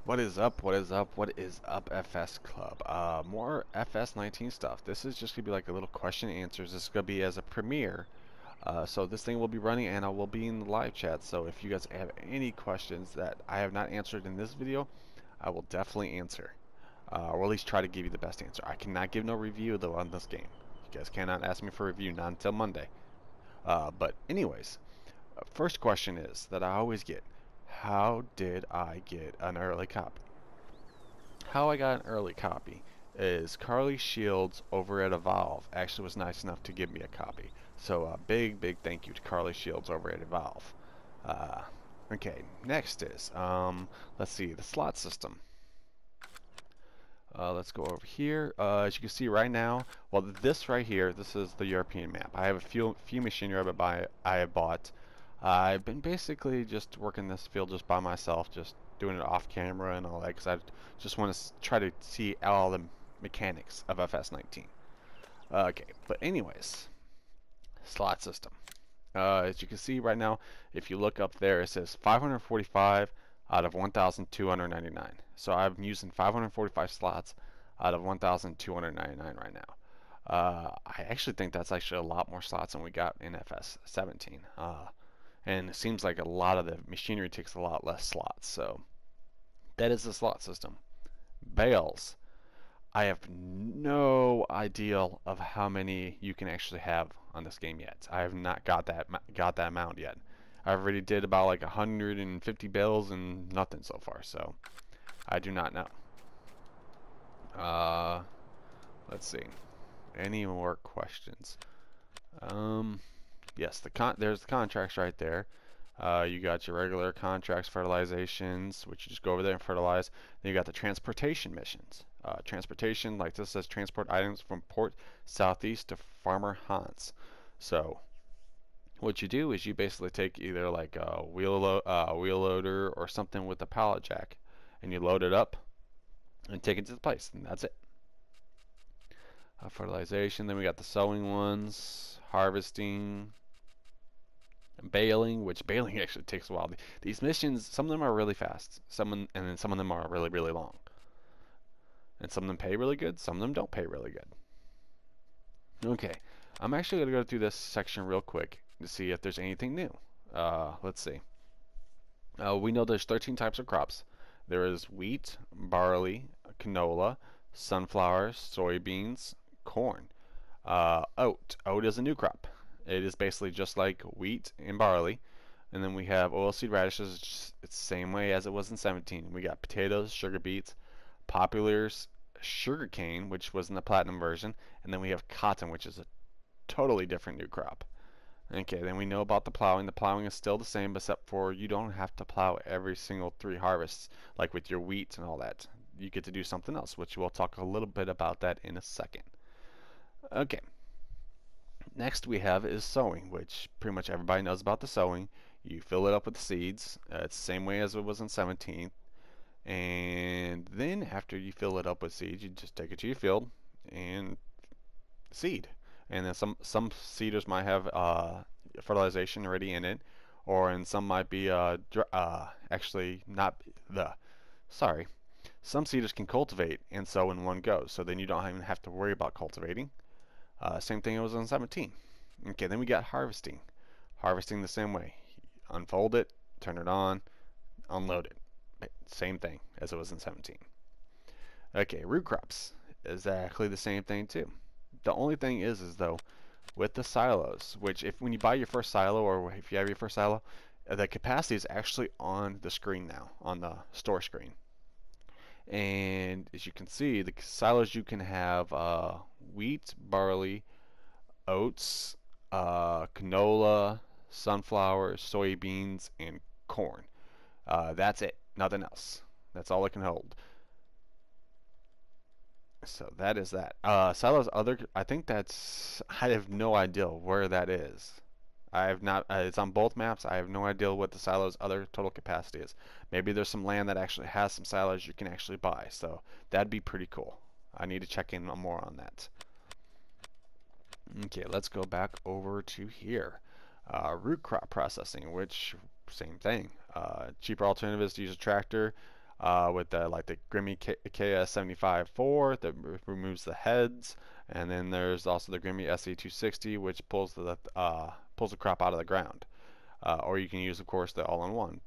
What is up? What is up? What is up, FS Club? More FS19 stuff. This is just gonna be like a little question and answers. This is gonna be as a premiere. So this thing will be running and I will be in the live chat. So if you guys have any questions that I have not answered in this video, I will definitely answer. Or at least try to give you the best answer. I cannot give no review though on this game. You guys cannot ask me for a review, not until Monday. But anyways, first question is that I always get. How did I get an early copy? How I got an early copy is Carly Shields over at Evolve actually was nice enough to give me a copy. So a big thank you to Carly Shields over at Evolve. Uh, okay, next is, let's see, the slot system. Let's go over here. As you can see right now, well, this right here, this is the European map. I have a few machinery I have bought. I've been basically just working this field just by myself, just doing it off camera and all that, because I just want to try to see all the mechanics of FS19. Okay, but anyways, slot system. As you can see right now, if you look up there, it says 545 out of 1,299. So I'm using 545 slots out of 1,299 right now. I actually think that's actually a lot more slots than we got in FS17. And it seems like a lot of the machinery takes a lot less slots. So that is the slot system. Bales. I have no idea of how many you can actually have on this game yet. I have not got that amount yet. I already did about like 150 bales and nothing so far, so I do not know. Let's see. Any more questions? Yes, there's the contracts right there. You got your regular contracts, fertilizations, which you just go over there and fertilize. Then you got the transportation missions. Transportation, like this says, transport items from port southeast to Farmer Hans. So what you do is you basically take either like a wheel loader or something with a pallet jack, and you load it up and take it to the place, and that's it. Fertilization. Then we got the sowing ones, harvesting, baling, which baling actually takes a while. These missions, some of them are really fast, and then some of them are really long, and some of them pay really good, some of them don't pay really good. Okay, I'm actually going to go through this section real quick to see if there's anything new. Let's see. We know there's 13 types of crops. There is wheat, barley, canola, sunflowers, soybeans, corn. Oat. Oat is a new crop. It is basically just like wheat and barley. And then we have oilseed radishes. It's the same way as it was in 17. We got potatoes, sugar beets, populars, sugarcane, which was in the platinum version, and then we have cotton, which is a totally different new crop. Okay, then we know about the plowing. The plowing is still the same, except for you don't have to plow every single 3 harvests like with your wheat and all that. You get to do something else, which we'll talk a little bit about that in a second. Okay, next we have is sowing, which pretty much everybody knows about the sowing. You fill it up with the seeds. It's the same way as it was in 17. And then after you fill it up with seeds, you just take it to your field and seed. And then some seeders might have fertilization already in it, or and some might be actually not the. Sorry, some seeders can cultivate and sow in one go, so then you don't even have to worry about cultivating. Same thing it was on 17. Okay, then we got harvesting. Harvesting the same way. Unfold it, turn it on, unload it. Same thing as it was in 17. Okay, root crops. Exactly the same thing too. The only thing is though, with the silos, which when you buy your first silo, or if you have your first silo, the capacity is actually on the screen now, on the store screen. And as you can see, the silos you can have wheat, barley, oats, canola, sunflowers, soybeans, and corn. That's it. Nothing else. That's all it can hold. So that is that. Silos other. I think that's. I have no idea where that is. I have not. It's on both maps. I have no idea what the silos other total capacity is. Maybe there's some land that actually has some silos you can actually buy. So that'd be pretty cool. I need to check in more on that. Okay, let's go back over to here. Root crop processing, which same thing. Cheaper alternative is to use a tractor. with the Grimmy KS75-4 that removes the heads, and then there's also the Grimmy SE260, which pulls the crop out of the ground. Or you can use, of course, the all-in-one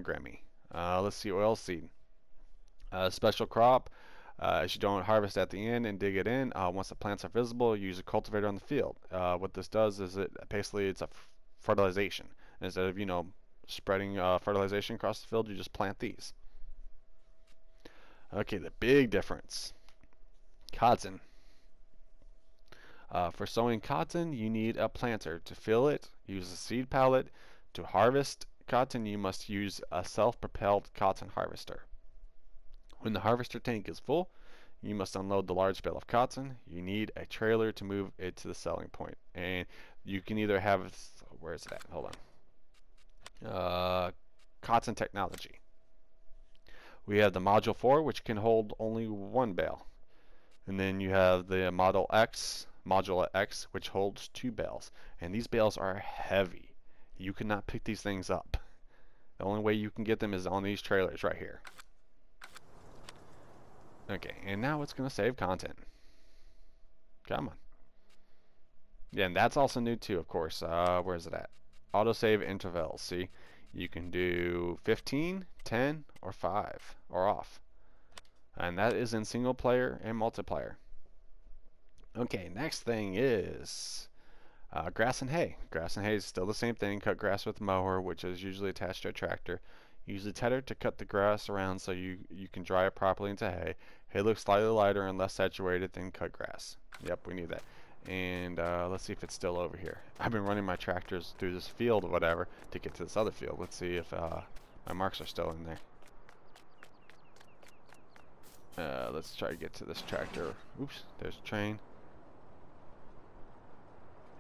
Grimmy. Let's see, oil seed. Special crop. As you don't harvest at the end and dig it in, once the plants are visible, use a cultivator on the field. What this does is it's a fertilization. Instead of spreading fertilization across the field, you just plant these. Okay, the big difference. Cotton. For sowing cotton, you need a planter to fill it. Use a seed pallet. To harvest cotton, you must use a self-propelled cotton harvester. When the harvester tank is full, you must unload the large bale of cotton. You need a trailer to move it to the selling point. And you can either have, where is it at? Hold on. Cotton technology. We have the Module 4, which can hold only one bale. And then you have the Module X, which holds 2 bales. And these bales are heavy. You cannot pick these things up. The only way you can get them is on these trailers right here. Okay, and now it's going to save content. Come on. Yeah, and that's also new too, of course. Where is it at? Autosave intervals. See, you can do 15, 10, or 5, or off. And that is in single player and multiplayer. Okay, next thing is grass and hay. Grass and hay is still the same thing. Cut grass with a mower, which is usually attached to a tractor. Use a tedder to cut the grass around so you can dry it properly into hay. Hay looks slightly lighter and less saturated than cut grass. Yep, we need that. And let's see if it's still over here. I've been running my tractors through this field or whatever to get to this other field. Let's see if my marks are still in there. Let's try to get to this tractor. Oops, there's a train.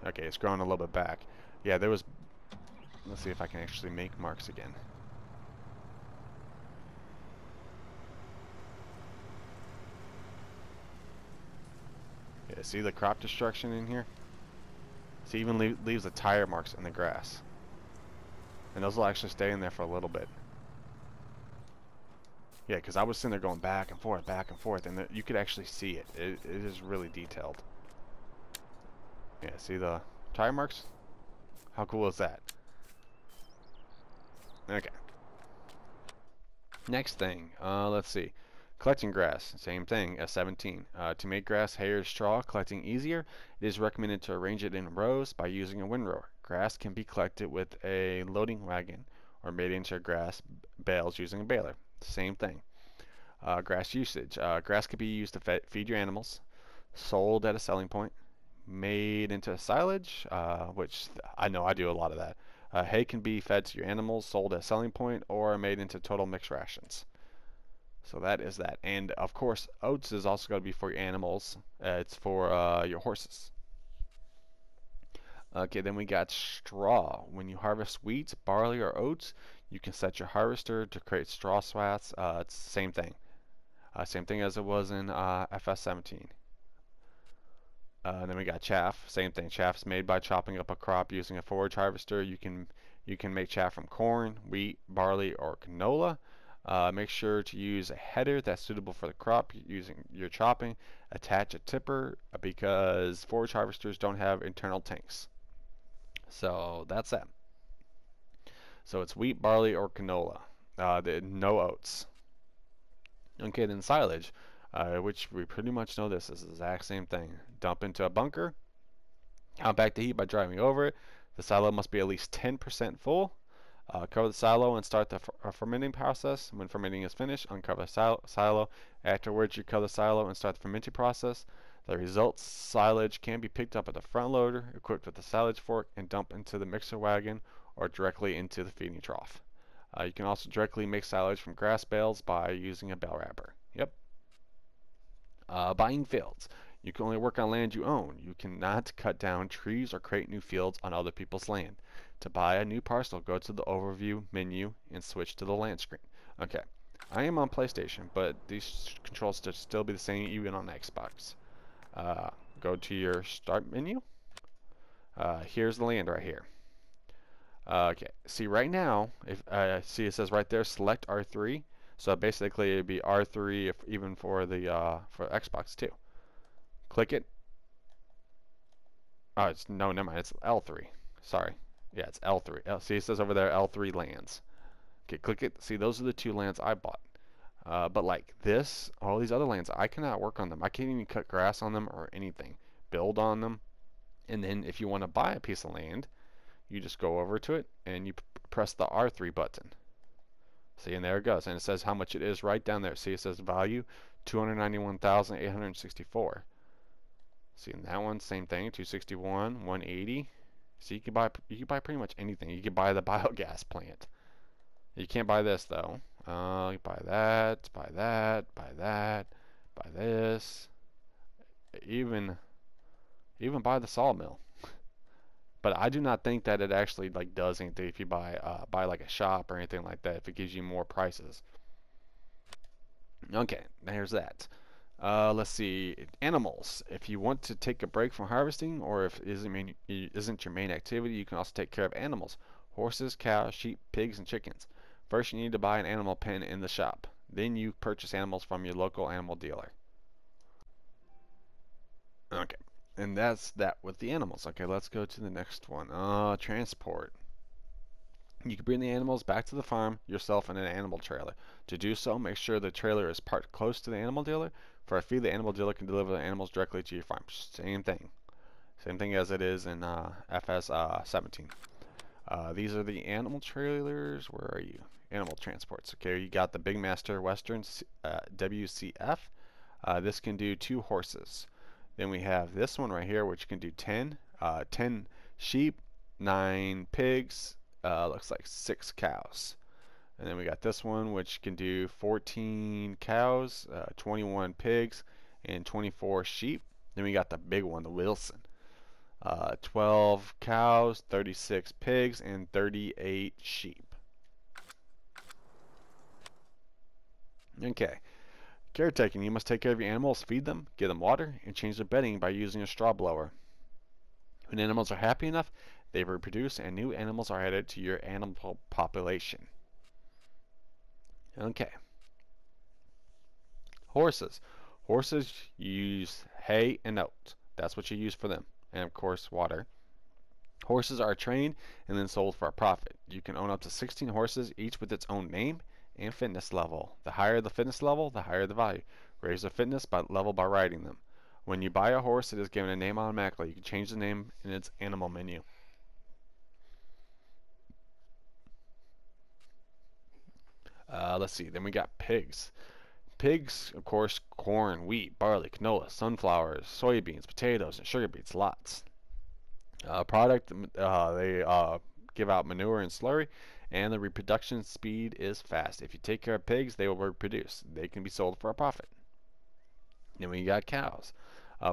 Okay, it's growing a little bit back. Yeah, there was... Let's see if I can actually make marks again. Yeah, see the crop destruction in here? See, even leaves the tire marks in the grass. And those will actually stay in there for a little bit. Yeah, because I was sitting there going back and forth, and you could actually see it. It is really detailed. Yeah, see the tire marks? How cool is that? Okay. Next thing, let's see. Collecting grass, same thing, S17. To make grass, hay, or straw collecting easier, it is recommended to arrange it in rows by using a windrower. Grass can be collected with a loading wagon or made into grass bales using a baler. Same thing. Grass usage. Grass can be used to feed your animals, sold at a selling point, made into silage, which I know I do a lot of that. Hay can be fed to your animals, sold at selling point, or made into total mixed rations. So that is that. And of course, oats is also going to be for your animals. It's for your horses. Okay, then we got straw. When you harvest wheat, barley, or oats, you can set your harvester to create straw swats. It's the same thing. Same thing as it was in FS17. Then we got chaff. Same thing. Chaff's made by chopping up a crop using a forage harvester. You can make chaff from corn, wheat, barley, or canola. Make sure to use a header that's suitable for the crop using your chopping. Attach a tipper because forage harvesters don't have internal tanks. So that's that. So it's wheat, barley, or canola. No oats. Okay, then silage, which we pretty much know this is the exact same thing. Dump into a bunker. Compact the heat by driving over it. The silo must be at least 10% full. Cover the silo and start the fermenting process. When fermenting is finished, uncover the silo. Afterwards, you cover the silo and start the fermenting process. The results silage can be picked up at the front loader, equipped with a silage fork, and dumped into the mixer wagon or directly into the feeding trough. You can also directly make silage from grass bales by using a bale wrapper. Yep. Buying fields. You can only work on land you own. You cannot cut down trees or create new fields on other people's land. To buy a new parcel, go to the overview menu and switch to the land screen. Okay, I am on PlayStation, but these controls should still be the same even on Xbox. Go to your start menu. Here's the land right here. Okay, see right now, if see it says right there, select R3. So basically it'd be R3 if, even for the for Xbox too. Click it. Oh, it's no, never mind. It's L3. Sorry. Yeah, it's L3. See, it says over there L3 lands. Okay, click it. See, those are the 2 lands I bought. But like this, all these other lands, I cannot work on them. I can't even cut grass on them or anything. Build on them. And then if you want to buy a piece of land, you just go over to it and you press the R3 button. See, and there it goes. And it says how much it is right down there. See, it says value 291,864. See, in that one, same thing, 261, 180. So you can buy pretty much anything. You can buy the biogas plant. You can't buy this though. You buy that, buy that, buy that, buy this. Even buy the sawmill. But I do not think that it actually like does anything if you buy like a shop or anything like that. If it gives you more prices. Okay, there's that. Let's see, animals. If you want to take a break from harvesting, or if it isn't your main activity, you can also take care of animals: horses, cows, sheep, pigs, and chickens. First, you need to buy an animal pen in the shop. Then you purchase animals from your local animal dealer. Okay, and that's that with the animals. Okay, let's go to the next one. Transport. You can bring the animals back to the farm yourself in an animal trailer. To do so, make sure the trailer is parked close to the animal dealer. For a fee, the animal dealer can deliver the animals directly to your farm. Same thing. Same thing as it is in FS17. These are the animal trailers. Where are you? Animal transports. Okay, you got the Big Master Western WCF. This can do 2 horses. Then we have this one right here, which can do 10. 10 sheep, 9 pigs, looks like 6 cows. And then we got this one, which can do 14 cows, 21 pigs, and 24 sheep. Then we got the big one, the Wilson. 12 cows, 36 pigs, and 38 sheep. Okay. Caretaking. You must take care of your animals, feed them, give them water, and change their bedding by using a straw blower. When animals are happy enough, they reproduce and new animals are added to your animal population. Okay. Horses. Horses use hay and oats. That's what you use for them. And of course, water. Horses are trained and then sold for a profit. You can own up to 16 horses, each with its own name and fitness level. The higher the fitness level, the higher the value. Raise the fitness level by riding them. When you buy a horse, it is given a name automatically. You can change the name in its animal menu. Let's see. Then we got pigs. Pigs, of course, corn, wheat, barley, canola, sunflowers, soybeans, potatoes, and sugar beets. Lots. Product, they give out manure and slurry, and the reproduction speed is fast. If you take care of pigs, they will reproduce. They can be sold for a profit. Then we got cows.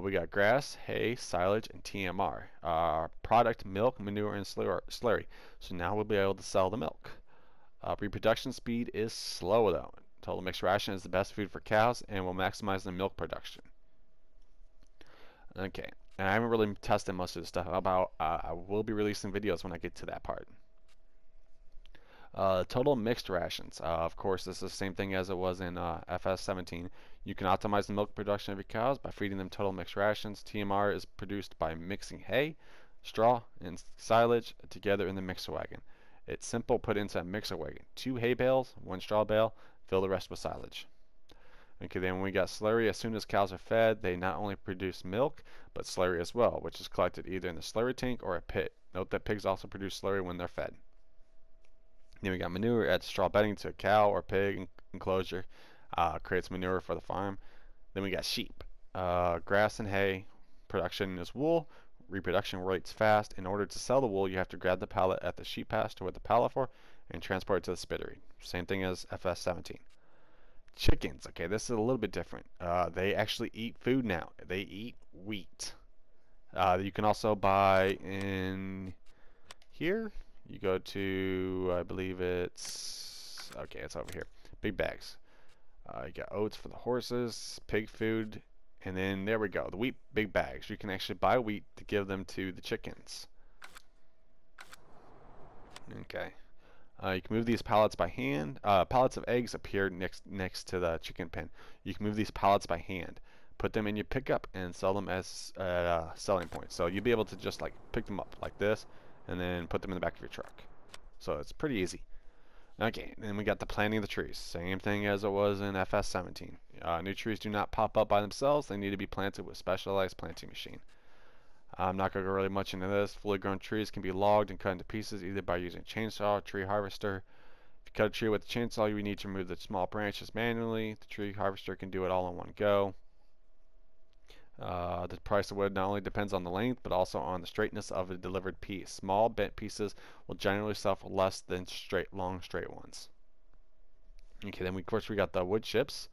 We got grass, hay, silage, and TMR. Product, milk, manure, and slurry. So now we'll be able to sell the milk. Reproduction speed is slow though. Total mixed ration is the best food for cows and will maximize the milk production. Okay, and I haven't really tested most of this stuff. I will be releasing videos when I get to that part. Total mixed rations. Of course, this is the same thing as it was in FS17. You can optimize the milk production of your cows by feeding them total mixed rations. TMR is produced by mixing hay, straw, and silage together in the mixer wagon. It's simple. Put into a mixer wagon. 2 hay bales, 1 straw bale. Fill the rest with silage. Okay, then we got slurry. As soon as cows are fed, they not only produce milk, but slurry as well, which is collected either in the slurry tank or a pit. Note that pigs also produce slurry when they're fed. Then we got manure. Adds straw bedding to a cow or pig enclosure. Creates manure for the farm. Then we got sheep. Grass and hay. Production is wool. Reproduction rates fast. In order to sell the wool, you have to grab the pallet at the sheep pasture with the pallet for and transport it to the spittery. Same thing as FS17. Chickens. Okay, this is a little bit different. They actually eat food now. They eat wheat. You can also buy in here. You go to, I believe it's, okay, it's over here. Big bags. You got oats for the horses, pig food, and then there we go. The wheat big bags. You can actually buy wheat to give them to the chickens. Okay. You can move these pallets by hand. Pallets of eggs appear next to the chicken pen. You can move these pallets by hand. Put them in your pickup and sell them as selling points. So you'll be able to just like pick them up like this and then put them in the back of your truck. So it's pretty easy. Okay, then we got the planting of the trees. Same thing as it was in FS17. New trees do not pop up by themselves. They need to be planted with specialized planting machine. I'm not going to go really much into this. Fully grown trees can be logged and cut into pieces either by using a chainsaw or tree harvester. If you cut a tree with a chainsaw, you need to remove the small branches manually. The tree harvester can do it all in one go. The price of wood not only depends on the length, but also on the straightness of a delivered piece. Small bent pieces will generally sell for less than long straight ones. Okay, then of course we got the wood chips.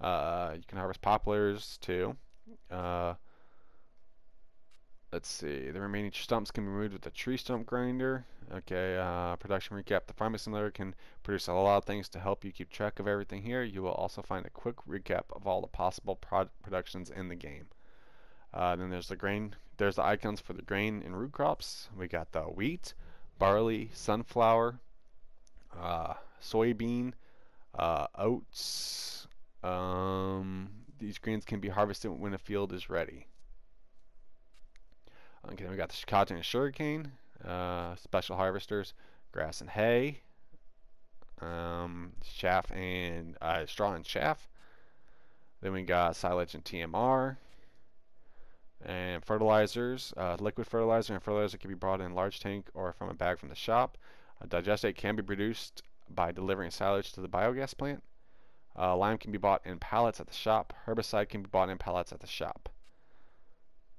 You can harvest poplars too. Let's see. The remaining stumps can be removed with a tree stump grinder. Okay, production recap. The farming simulator can produce a lot of things to help you keep track of everything here. You will also find a quick recap of all the possible productions in the game. Then there's the grain. There's the icons for the grain and root crops. We got the wheat, barley, sunflower, soybean, oats. These grains can be harvested when a field is ready. Okay, then we got the cotton and sugarcane, special harvesters, grass and hay, chaff and straw and chaff. Then we got silage and TMR, and fertilizers. Liquid fertilizer and fertilizer can be brought in a large tank or from a bag from the shop. Digestate can be produced by delivering silage to the biogas plant. Lime can be bought in pallets at the shop. Herbicide can be bought in pallets at the shop.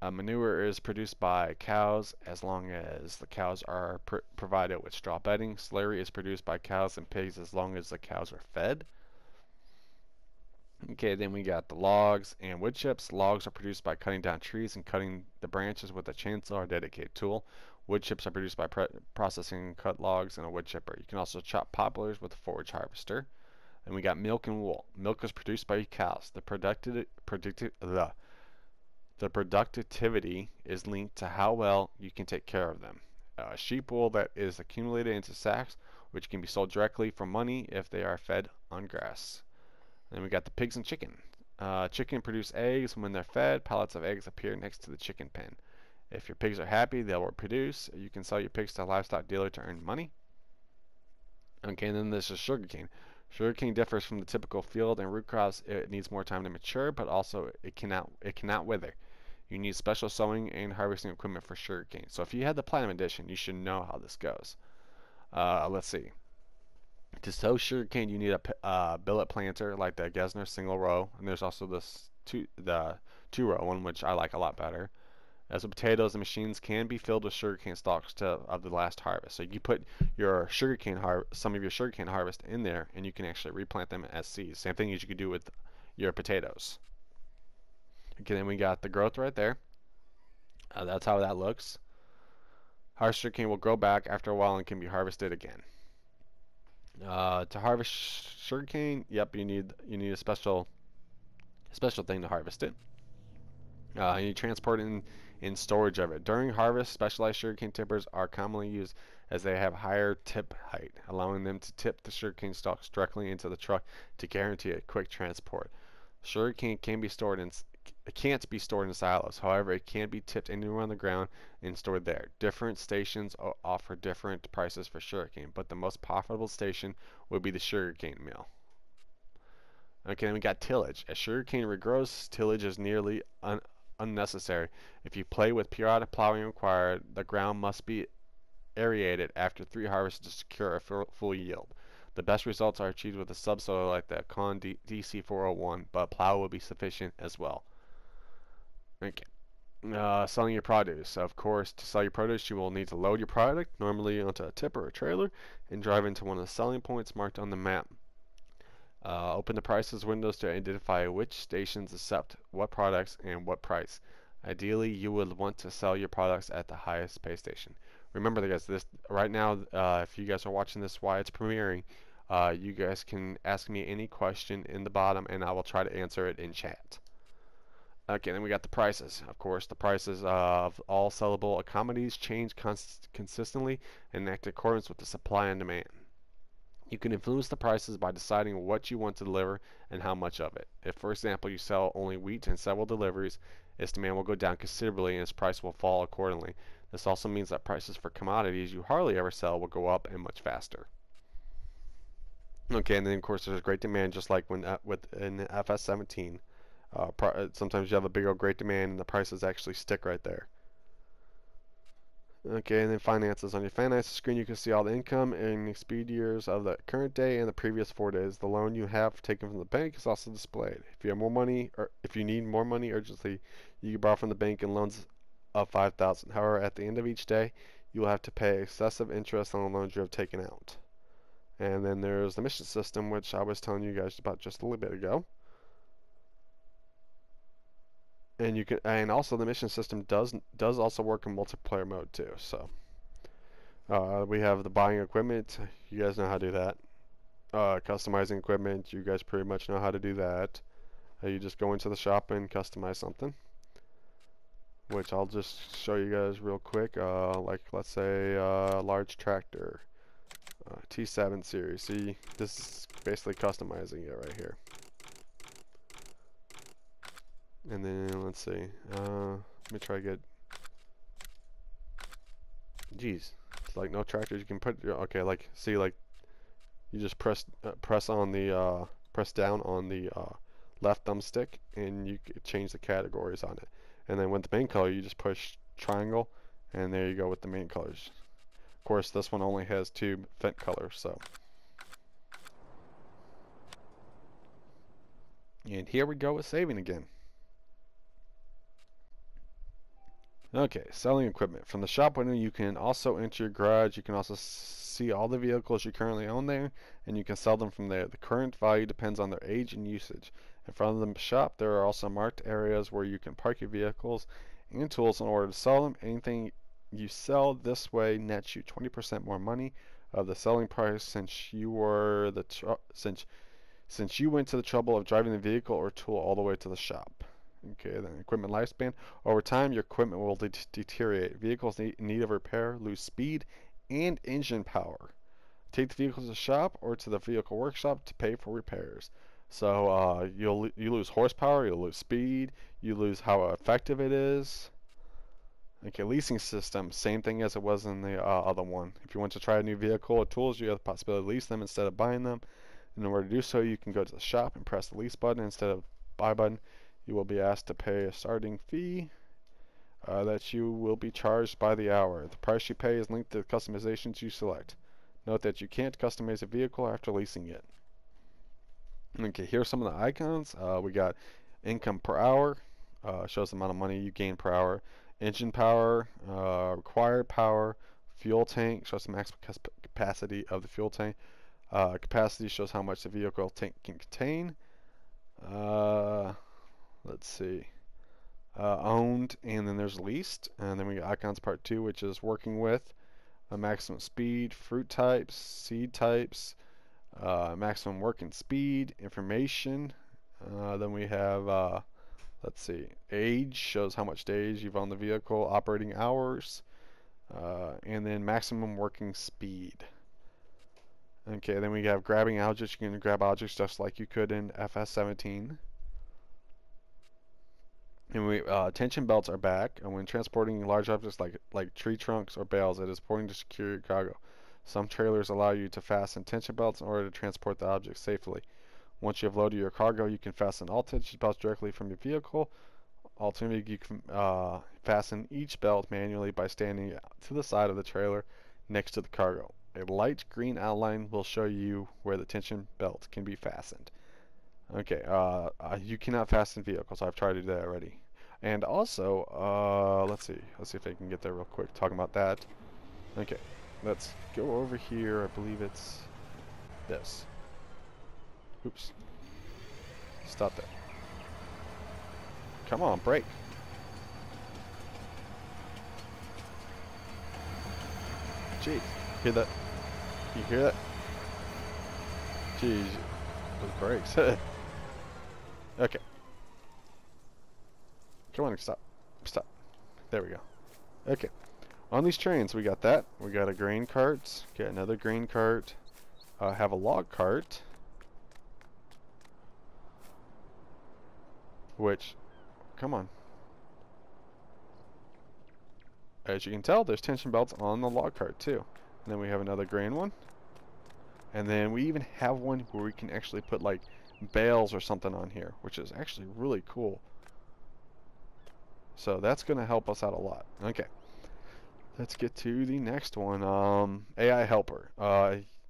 Manure is produced by cows as long as the cows are provided with straw bedding. Slurry is produced by cows and pigs as long as the cows are fed. Okay, then we got the logs and wood chips. Logs are produced by cutting down trees and cutting the branches with a chainsaw or dedicated tool. Wood chips are produced by processing cut logs in a wood chipper. You can also chop poplars with a forage harvester. And we got milk and wool. Milk is produced by cows. The productivity is linked to how well you can take care of them. Sheep wool that is accumulated into sacks, which can be sold directly for money if they are fed on grass. Then we got the pigs and chicken. Chicken produce eggs when they're fed. Pallets of eggs appear next to the chicken pen. If your pigs are happy, they'll reproduce. You can sell your pigs to a livestock dealer to earn money. Okay, and then this is sugarcane. Sugarcane differs from the typical field and root crops. It needs more time to mature, but also it cannot wither. You need special sowing and harvesting equipment for sugarcane. So if you had the Platinum Edition, you should know how this goes. Let's see. To sow sugarcane, you need a billet planter like the Gesner single row, and there's also the two-row one, which I like a lot better. As with potatoes, the machines can be filled with sugarcane stalks of the last harvest. So you put your some of your sugarcane harvest in there, and you can actually replant them as seeds. Same thing as you could do with your potatoes. Okay, then we got the growth right there. That's how that looks. Harvest sugarcane will grow back after a while and can be harvested again. To harvest sugarcane, yep, you need a special thing to harvest it. You transport it in storage of it. During harvest, specialized sugarcane tippers are commonly used as they have higher tip height, allowing them to tip the sugarcane stalks directly into the truck to guarantee a quick transport. Sugarcane can't be stored in silos. However, it can be tipped anywhere on the ground and stored there. Different stations offer different prices for sugarcane, but the most profitable station would be the sugarcane mill. Okay, then we got tillage. As sugarcane regrows, tillage is nearly unnecessary. If you play with periodic plowing required, the ground must be aerated after 3 harvests to secure a full yield. The best results are achieved with a subsoil like the Con DC401, but plow will be sufficient as well. Okay. Selling your produce. Of course, to sell your produce, you will need to load your product, normally onto a tipper or trailer, and drive into one of the selling points marked on the map. Open the prices windows to identify which stations accept what products and what price. Ideally, you would want to sell your products at the highest pay station. Remember, guys, this right now, if you guys are watching this while it's premiering, you guys can ask me any question in the bottom, and I will try to answer it in chat. Okay, then we got the prices. Of course, the prices of all sellable commodities change consistently and act in accordance with the supply and demand. You can influence the prices by deciding what you want to deliver and how much of it. If, for example, you sell only wheat and several deliveries, its demand will go down considerably and its price will fall accordingly. This also means that prices for commodities you hardly ever sell will go up and much faster. Okay, and then of course there's great demand, just like when in FS17. Sometimes you have a big old great demand and the prices actually stick right there. Okay, and then finances. On your finances screen, you can see all the income and expended years of the current day and the previous 4 days. The loan you have taken from the bank is also displayed. If you have more money, or if you need more money urgently, you can borrow from the bank in loans of $5,000. However, at the end of each day, you will have to pay excessive interest on the loans you have taken out. And then there's the mission system, which I was telling you guys about just a little bit ago. And you can, and also the mission system does also work in multiplayer mode too. So we have the buying equipment. You guys know how to do that. Customizing equipment. You guys pretty much know how to do that. You just go into the shop and customize something, which I'll just show you guys real quick. Like let's say a large tractor, T7 series. See, this is basically customizing it right here. And then let's see. Let me try to get. Jeez, it's like no tractors you can put. Okay, like see, like you just press on the press down on the left thumbstick, and you can change the categories on it. And then with the main color, you just push triangle, and there you go with the main colors. Of course, this one only has 2 vent colors, so. And here we go with saving again. Okay, selling equipment. From the shop window, you can also enter your garage. You can also see all the vehicles you currently own there, and you can sell them from there. The current value depends on their age and usage. In front of the shop, there are also marked areas where you can park your vehicles and tools in order to sell them. Anything you sell this way nets you 20% more money of the selling price since you were since you went to the trouble of driving the vehicle or tool all the way to the shop. Okay, then equipment lifespan. Over time, your equipment will deteriorate. Vehicles in need of repair lose speed and engine power. Take the vehicle to the shop or to the vehicle workshop to pay for repairs. So you lose horsepower, you'll lose speed, you lose how effective it is. Okay, leasing system, same thing as it was in the other one. If you want to try a new vehicle or tools, you have the possibility to lease them instead of buying them. In order to do so, you can go to the shop and press the lease button instead of buy button. You will be asked to pay a starting fee that you will be charged by the hour. The price you pay is linked to the customizations you select. Note that you can't customize a vehicle after leasing it. Okay, here's some of the icons. We got income per hour, shows the amount of money you gain per hour. Engine power, required power, fuel tank, shows the maximum capacity of the fuel tank. Capacity shows how much the vehicle tank can contain. Let's see. Owned, and then there's leased, and then we got icons part 2, which is working with, a maximum speed, fruit types, seed types, maximum working speed, information. Then we have, let's see, age shows how much days you've owned the vehicle, operating hours, and then maximum working speed. Okay, then we have grabbing objects. You can grab objects just like you could in FS17. And tension belts are back, and when transporting large objects like tree trunks or bales, it is important to secure your cargo. Some trailers allow you to fasten tension belts in order to transport the objects safely. Once you have loaded your cargo, you can fasten all tension belts directly from your vehicle. Alternatively, you can fasten each belt manually by standing to the side of the trailer next to the cargo. A light green outline will show you where the tension belt can be fastened. Okay, you cannot fasten vehicles. I've tried to do that already. And also, let's see if I can get there real quick. Talking about that. Okay, let's go over here. I believe it's this. Oops. Stop that. Come on, brake. Jeez, hear that? You hear that? Jeez, those brakes. Okay. Come on, stop. Stop. There we go. Okay. On these trains, we got that. We got a grain cart. Got another grain cart. have a log cart, which, come on. As you can tell, there's tension belts on the log cart too. And then we have another grain one. And then we even have one where we can actually put like bales or something on here, which is actually really cool. So that's going to help us out a lot. Okay. Let's get to the next one. AI helper.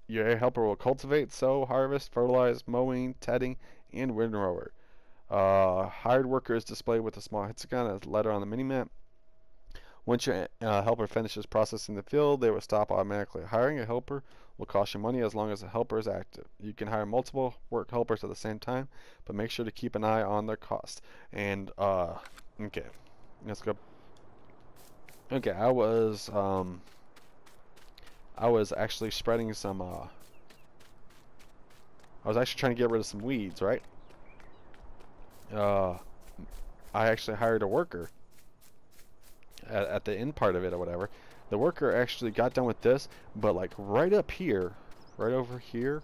Your AI helper will cultivate, sow, harvest, fertilize, mowing, tedding, and windrower. Hired worker is displayed with a small hexagon as a letter on the minimap. Once your helper finishes processing the field, they will stop automatically. Hiring a helper will cost you money as long as the helper is active. You can hire multiple work helpers at the same time, but make sure to keep an eye on their cost. And okay, let's go. Okay, I was actually spreading some. I was actually trying to get rid of some weeds, right? I actually hired a worker at the end part of it or whatever. The worker actually got done with this, but like right up here, right over here,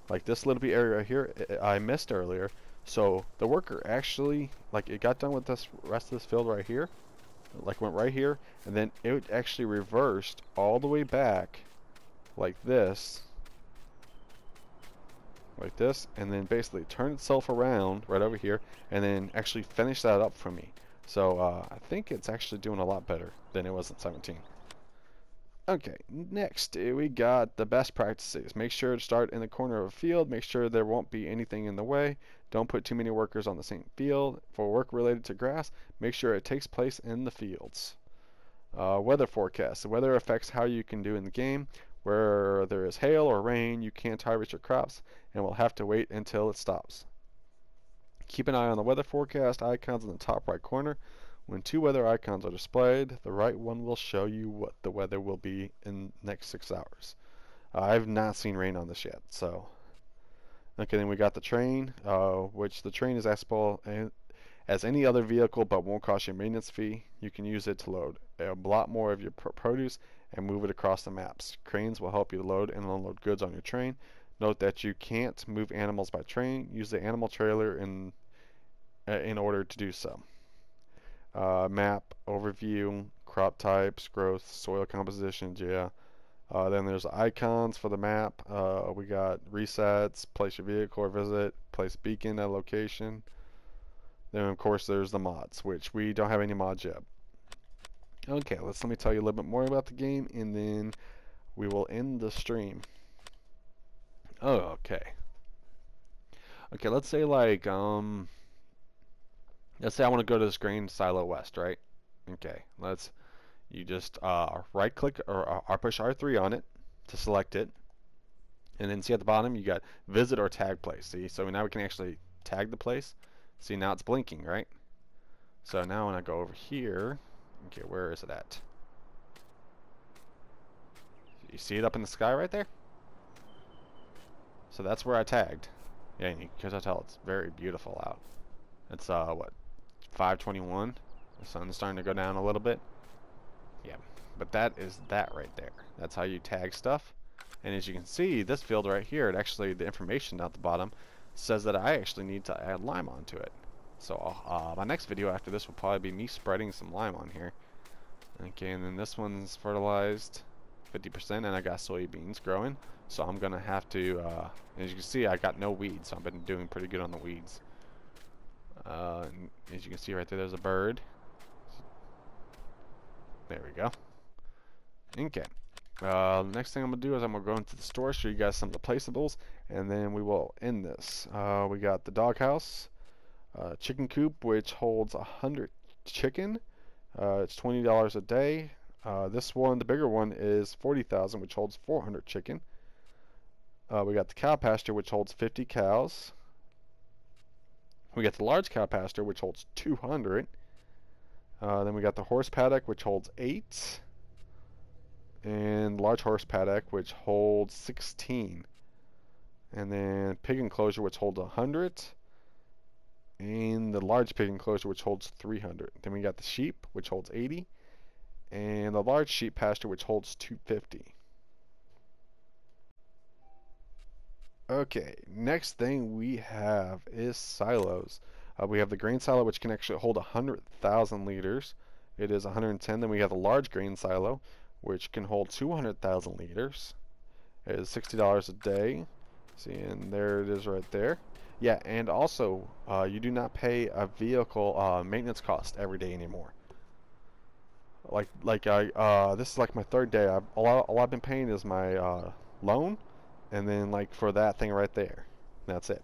like this little bit area right here, I missed earlier. So the worker actually, like, it got done with this rest of this field right here, like went right here, and then it actually reversed all the way back like this, and then basically turned itself around right over here, and then actually finished that up for me. So I think it's actually doing a lot better than it was in 17. Okay, next we got the best practices. Make sure to start in the corner of a field. Make sure there won't be anything in the way. Don't put too many workers on the same field. For work related to grass, make sure it takes place in the fields. Weather forecast. The weather affects how you can do in the game. Where there is hail or rain, you can't harvest your crops and will have to wait until it stops. Keep an eye on the weather forecast icons in the top right corner. When two weather icons are displayed, the right one will show you what the weather will be in the next 6 hours. I've not seen rain on this yet, so. Okay, then we got the train, which the train is accessible as any other vehicle but won't cost you a maintenance fee. You can use it to load a lot more of your produce and move it across the maps. Cranes will help you load and unload goods on your train. Note that you can't move animals by train. Use the animal trailer in order to do so. Map, overview, crop types, growth, soil compositions, yeah. Then there's icons for the map. We got resets, place your vehicle or visit, place beacon at location. Then of course there's the mods, which we don't have any mods yet. Okay, let me tell you a little bit more about the game, and then we will end the stream. Oh, okay. Okay, let's say like let's say I want to go to this grain silo west, right? Okay, you just right click or push R3 on it to select it, and then see at the bottom you got visit or tag place. See, so now we can actually tag the place. See, now it's blinking, right? So now when I go over here, okay, where is it at? You see it up in the sky right there? So that's where I tagged. Yeah, and you can tell it's very beautiful out. It's what, 5:21? The sun's starting to go down a little bit. Yeah, but that is that right there. That's how you tag stuff. And as you can see, this field right here, it actually, the information at the bottom says that I actually need to add lime onto it. So my next video after this will probably be me spreading some lime on here. Okay, and then this one's fertilized 50%, and I got soybeans growing. So I'm gonna have to, as you can see, I got no weeds, so I've been doing pretty good on the weeds. As you can see right there, there's a bird. There we go. Okay. Next thing I'm going to do is I'm going to go into the store, show you guys some of the placeables, and then we will end this. We got the Doghouse, chicken coop, which holds 100 chicken. It's $20 a day. This one, the bigger one, is 40,000, which holds 400 chicken. We got the cow pasture, which holds 50 cows. We got the large cow pasture, which holds 200. Then we got the horse paddock, which holds 8. And large horse paddock, which holds 16. And then pig enclosure, which holds 100. And the large pig enclosure, which holds 300. Then we got the sheep, which holds 80. And the large sheep pasture, which holds 250. Okay, next thing we have is silos. We have the grain silo, which can actually hold 100,000 liters. It is 110. Then we have the large grain silo, which can hold 200,000 liters. It is $60 a day. See, and there it is right there. Yeah, and also, you do not pay a vehicle maintenance cost every day anymore. This is like my third day. All I've been paying is my loan, and then like for that thing right there. That's it.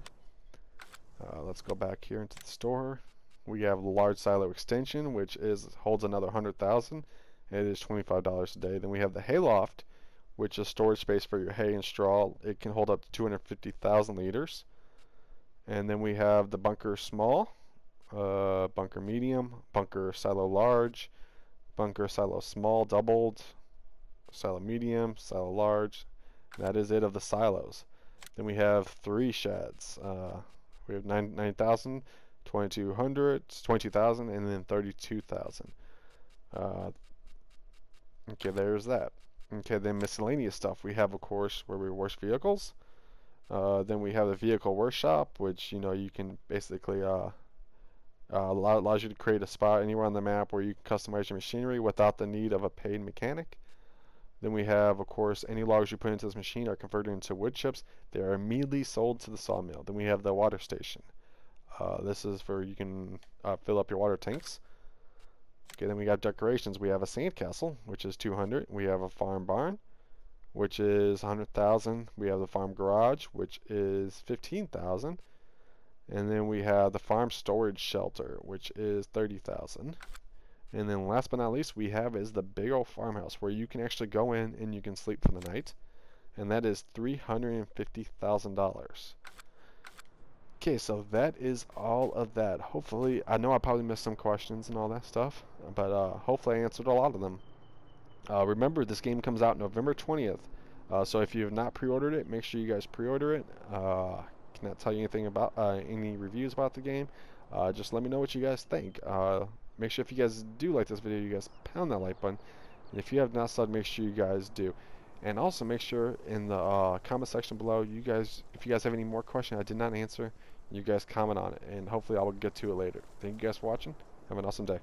Let's go back here into the store. We have the large silo extension, which holds another 100,000. It is $25 a day. Then we have the hayloft, which is storage space for your hay and straw. It can hold up to 250,000 liters. And then we have the bunker small, bunker medium, bunker silo large, bunker silo small doubled, silo medium, silo large. That is it of the silos. Then we have 3 sheds. We have 9,000, 2,200, 22,000, and then 32,000. Okay, there's that. Okay, then miscellaneous stuff. We have, of course, where we wash vehicles. Then we have the vehicle workshop, which you can basically allows you to create a spot anywhere on the map where you can customize your machinery without the need of a paid mechanic. Then we have, of course, any logs you put into this machine are converted into wood chips. They are immediately sold to the sawmill. Then we have the water station. This is where you can fill up your water tanks. Okay, then we got decorations. We have a sandcastle, which is 200. We have a farm barn, which is 100,000. We have the farm garage, which is 15,000. And then we have the farm storage shelter, which is 30,000. And then last but not least, we have is the big old farmhouse where you can actually go in and you can sleep for the night. And that is $350,000. Okay, so that is all of that. Hopefully, I know I probably missed some questions and all that stuff, but hopefully I answered a lot of them. Remember, this game comes out November 20th. So if you have not pre-ordered it, make sure you guys pre-order it. Cannot tell you anything about any reviews about the game. Just let me know what you guys think. Make sure if you guys do like this video, you guys pound that like button. And if you have not subbed, make sure you guys do. And also make sure in the comment section below, if you guys have any more questions I did not answer, you guys comment on it. And hopefully I will get to it later. Thank you guys for watching. Have an awesome day.